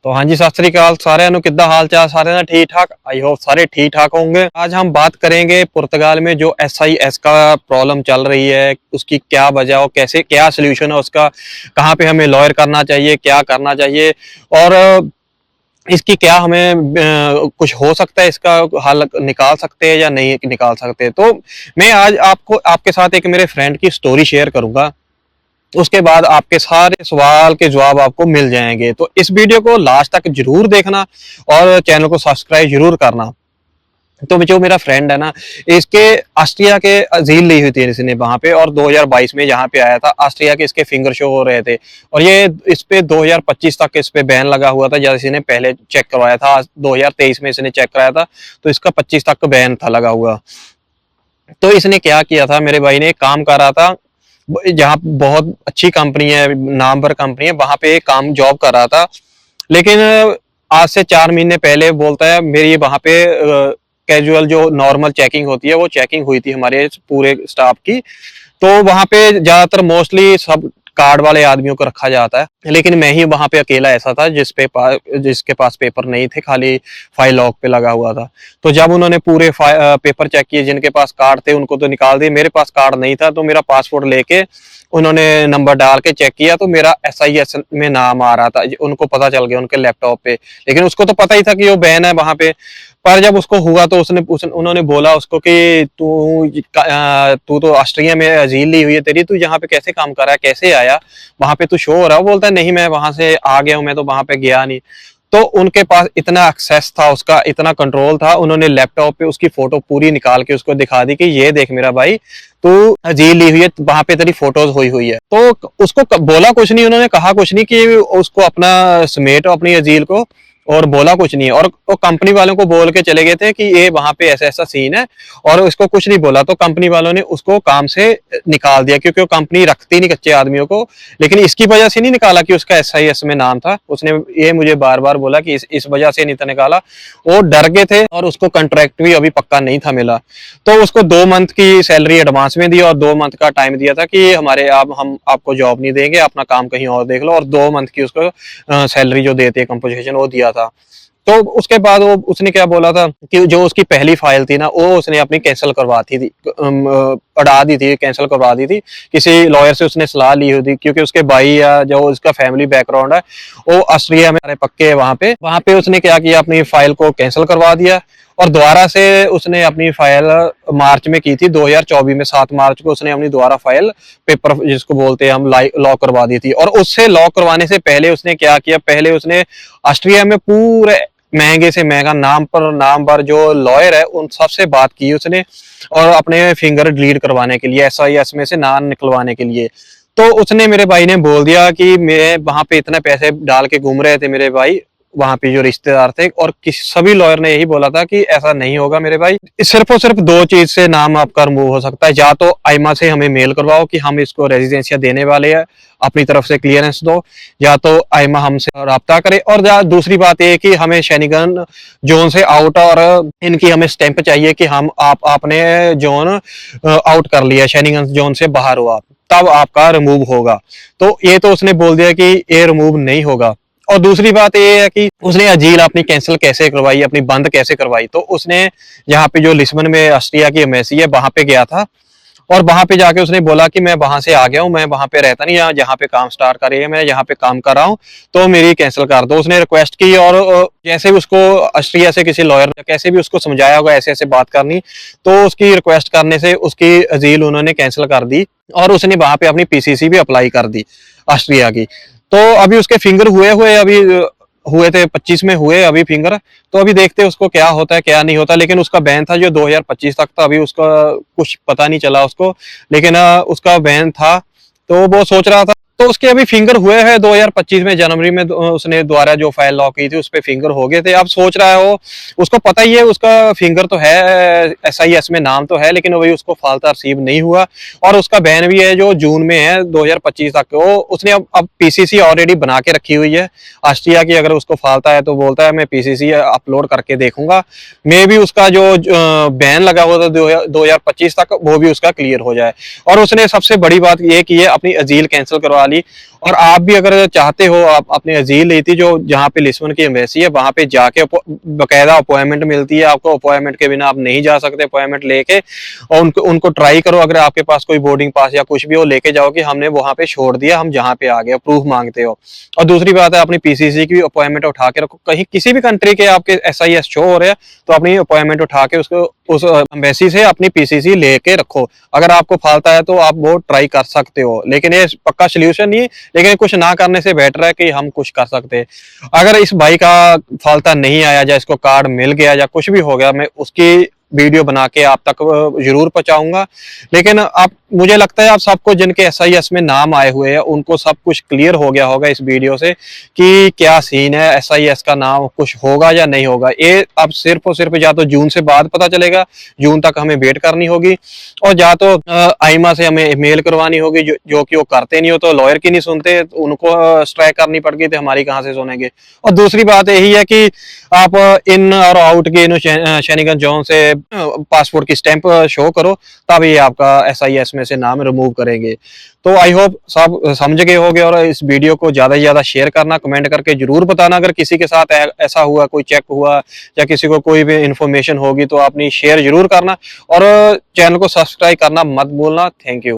तो हाँ जी, सत श्री अकाल सारे किद्दां हाल चाल सारे ठीक ठाक। आई होप सारे ठीक ठाक होंगे। आज हम बात करेंगे पुर्तगाल में जो SIS का प्रॉब्लम चल रही है, उसकी क्या वजह और कैसे क्या सोल्यूशन है उसका, कहाँ पे हमें लॉयर करना चाहिए, क्या करना चाहिए और इसकी क्या हमें कुछ हो सकता है, इसका हल निकाल सकते हैं या नहीं निकाल सकते। तो मैं आज आपको आपके साथ एक मेरे फ्रेंड की स्टोरी शेयर करूंगा, उसके बाद आपके सारे सवाल के जवाब आपको मिल जाएंगे। तो इस वीडियो को लास्ट तक जरूर देखना और चैनल को सब्सक्राइब जरूर करना। तो जो मेरा फ्रेंड है ना, इसके ऑस्ट्रिया के अजील ली हुई थी इसने वहां पे, और 2022 में यहाँ पे आया था। ऑस्ट्रिया के इसके फिंगर शो हो रहे थे और ये इस पे 2025 तक इस पे बैन लगा हुआ था। जैसे इसने पहले चेक करवाया था, 2023 में इसने चेक कराया था, तो इसका 25 तक बैन था लगा हुआ। तो इसने क्या किया था, मेरे भाई ने काम कर रहा था जहाँ बहुत अच्छी कंपनी है, नामवर कंपनी है, वहां पे काम जॉब कर रहा था। लेकिन आज से 4 महीने पहले बोलता है मेरी वहां पे कैजुअल जो नॉर्मल चेकिंग होती है वो चेकिंग हुई थी हमारे पूरे स्टाफ की। तो वहां पे ज्यादातर मोस्टली सब कार्ड वाले आदमियों को रखा जाता है, लेकिन मैं ही वहां पे अकेला ऐसा था जिसके पास पेपर नहीं थे, खाली फाइल लॉक पे लगा हुआ था। तो जब उन्होंने पूरे पेपर चेक किए, जिनके पास कार्ड थे उनको तो निकाल दिए, मेरे पास कार्ड नहीं था तो मेरा पासपोर्ट लेके उन्होंने नंबर डाल के चेक किया तो मेरा SIS में नाम आ रहा था। उनको पता चल गया उनके लैपटॉप पे, लेकिन उसको तो पता ही था कि वो बैन है वहां पे। पर जब उसको हुआ तो उन्होंने बोला उसको कि तू तो ऑस्ट्रिया में अजील ली हुई है तेरी, तू यहाँ पे कैसे काम कर रहा है, कैसे आया वहां पे, तू शो हो रहा है। वो बोलता है नहीं मैं वहां से आ गया हूँ, मैं तो वहां पे गया नहीं। तो उनके पास इतना एक्सेस था, उसका इतना कंट्रोल था, उन्होंने लैपटॉप पे उसकी फोटो पूरी निकाल के उसको दिखा दी कि ये देख मेरा भाई, तू अजील ली हुई है, वहां पे तेरी फोटोज हुई हुई है। तो उसको बोला कुछ नहीं, उन्होंने कहा कुछ नहीं कि उसको अपना समेट अपनी अजील को, और बोला कुछ नहीं। और वो कंपनी वालों को बोल के चले गए थे कि ये वहां पे ऐसा ऐसा सीन है, और इसको कुछ नहीं बोला। तो कंपनी वालों ने उसको काम से निकाल दिया, क्योंकि वो कंपनी रखती नहीं कच्चे आदमियों को। लेकिन इसकी वजह से नहीं निकाला कि उसका SIS में नाम था, उसने ये मुझे बार बार बोला कि इस वजह से नहीं था निकाला, वो डर गए थे। और उसको कॉन्ट्रैक्ट भी अभी पक्का नहीं था मिला, तो उसको 2 मंथ की सैलरी एडवांस में दी और 2 मंथ का टाइम दिया था कि हमारे हम आपको जॉब नहीं देंगे, अपना काम कहीं और देख लो। और 2 मंथ की उसको सैलरी जो देते हैं कंपोजिशन वो दिया था। तो उसके बाद वो उसने क्या बोला था कि जो उसकी पहली फाइल थी ना, वो उसने अपनी कैंसिल करवा दी थी, अड़ा दी थी, कैंसिल करवा दी थी। किसी लॉयर से उसने सलाह ली हुई थी, क्योंकि उसके भाई या जो उसका फैमिली बैकग्राउंड है वो ऑस्ट्रिया में पक्के है। वहां पे उसने क्या किया, अपनी फाइल को कैंसिल करवा दिया और दोबारा से उसने अपनी फाइल मार्च में की थी, 2024 में 7 मार्च को उसने अपनी दोबारा फाइल पेपर जिसको बोलते हैं हम लॉक करवा दी थी। और उससे लॉक करवाने से पहले उसने क्या किया, पहले उसने ऑस्ट्रिया में पूरे महंगे से महंगा नाम पर जो लॉयर है उन सबसे बात की उसने, और अपने फिंगर डिलीट करवाने के लिए, SIS में से नाम निकलवाने के लिए। तो उसने मेरे भाई ने बोल दिया कि मैं वहां पे इतने पैसे डाल के घूम रहे थे मेरे भाई, वहां पे जो रिश्तेदार थे, और सभी लॉयर ने यही बोला था कि ऐसा नहीं होगा मेरे भाई। सिर्फ और सिर्फ 2 चीज से नाम आपका रिमूव हो सकता है, या तो आईमा से हमें मेल करवाओ कि हम इसको रेजिडेंशिया देने वाले हैं, अपनी तरफ से क्लियरेंस दो, या तो आईमा हमसे राब्ता करे, और दूसरी बात ये कि हमें शेनिगन जोन से आउट, और इनकी हमें स्टैंप चाहिए कि हम आपने जोन आउट कर लिया, शेनिगन जोन से बाहर हो आप, तब आपका रिमूव होगा। तो ये तो उसने बोल दिया कि ये रिमूव नहीं होगा। और दूसरी बात ये है कि उसने अजील अपनी कैंसिल कैसे करवाई, अपनी बंद कैसे करवाई। तो उसने यहाँ पे जो लिस्बन में ऑस्ट्रिया की एम्बेसी है वहां पे गया था, और वहां पे जाके उसने बोला कि मैं वहां से आ गया हूँ, मैं वहां पे रहता नहीं, जहाँ पे काम स्टार्ट कर रही है मैं यहाँ पे काम कर रहा हूँ, तो मेरी कैंसिल कर दो। उसने रिक्वेस्ट की, और जैसे भी उसको ऑस्ट्रिया से किसी लॉयर ने कैसे भी उसको समझाया होगा ऐसे ऐसे बात करनी, तो उसकी रिक्वेस्ट करने से उसकी अजील उन्होंने कैंसिल कर दी, और उसने वहां पे अपनी PCC भी अप्लाई कर दी ऑस्ट्रिया की। तो अभी उसके फिंगर हुए अभी हुए थे 25 में हुए अभी फिंगर। तो अभी देखते हैं उसको क्या होता है क्या नहीं होता। लेकिन उसका बैन था जो 2025 तक था, अभी उसका कुछ पता नहीं चला उसको, लेकिन उसका बैन था। तो वो सोच रहा था, तो उसके अभी फिंगर हुए हैं 2025 में जनवरी में, उसने दोबारा जो फाइल लॉक की थी उस पर फिंगर हो गए थे। अब सोच रहा है वो, उसको पता ही है उसका फिंगर तो है, SIS में नाम तो है, लेकिन वही उसको फालता रिसीव नहीं हुआ। और उसका बैन भी है जो जून में है 2025 तक। वो उसने अब PCC ऑलरेडी बना के रखी हुई है ऑस्ट्रिया की, अगर उसको फालता है तो बोलता है मैं PCC अपलोड करके देखूंगा, मे भी उसका जो बैन लगा हुआ था 2025 तक वो भी उसका क्लियर हो जाए। और उसने सबसे बड़ी बात ये की है, अपनी अजील कैंसिल करवा ली, और आप भी अगर चाहते हो, आप अपनी अर्जी ली थी जो जहाँ पे लिस्बन की एम्बेसी है, वहां पे जाके बकायदा अपॉइंटमेंट मिलती है आपको, अपॉइंटमेंट के बिना आप नहीं जा सकते, अपॉइंटमेंट लेके और उनको उनको ट्राई करो। अगर आपके पास कोई बोर्डिंग पास या कुछ भी हो, लेके जाओ कि हमने वहां पे छोड़ दिया, हम जहाँ पे आ गए, प्रूफ मांगते हो। और दूसरी बात है, अपनी पीसीसी की भी अपॉइंटमेंट उठा के रखो। कहीं किसी भी कंट्री के आपके एसआईएस शो हो रहे हैं तो अपनी अपॉइंटमेंट उठा के उसको उस एम्बेसी से अपनी पीसीसी लेके रखो। अगर आपको फालता है तो आप वो ट्राई कर सकते हो, लेकिन ये पक्का सोल्यूशन नहीं है। लेकिन कुछ ना करने से बेटर है कि हम कुछ कर सकते हैं। अगर इस भाई का फालता नहीं आया, या इसको कार्ड मिल गया, या कुछ भी हो गया, मैं उसकी वीडियो बना के आप तक जरूर पहुंचाऊंगा। लेकिन आप, मुझे लगता है आप सबको जिनके एसआईएस में नाम आए हुए हैं उनको सब कुछ क्लियर हो गया होगा इस वीडियो से कि क्या सीन है, एसआईएस का नाम कुछ होगा या नहीं होगा। ये अब सिर्फ और सिर्फ या तो जून से बाद पता चलेगा, जून तक हमें वेट करनी होगी, और या तो आईमा से हमें मेल करवानी होगी, जो कि वो करते नहीं हो, तो लॉयर की नहीं सुनते, तो उनको स्ट्राइक करनी पड़ गई, तो हमारी कहाँ से सुनेंगे। और दूसरी बात यही है कि आप इन और आउट के इन शेनिगन जोन से पासपोर्ट की स्टैंप शो करो, तब ये आपका एसआईएस में से नाम रिमूव करेंगे। तो आई होप सब समझ गए होंगे, और इस वीडियो को ज्यादा से ज्यादा शेयर करना, कमेंट करके जरूर बताना अगर किसी के साथ ऐसा हुआ, कोई चेक हुआ, या किसी को कोई भी इंफॉर्मेशन होगी तो अपनी शेयर जरूर करना, और चैनल को सब्सक्राइब करना मत भूलना। Thank you.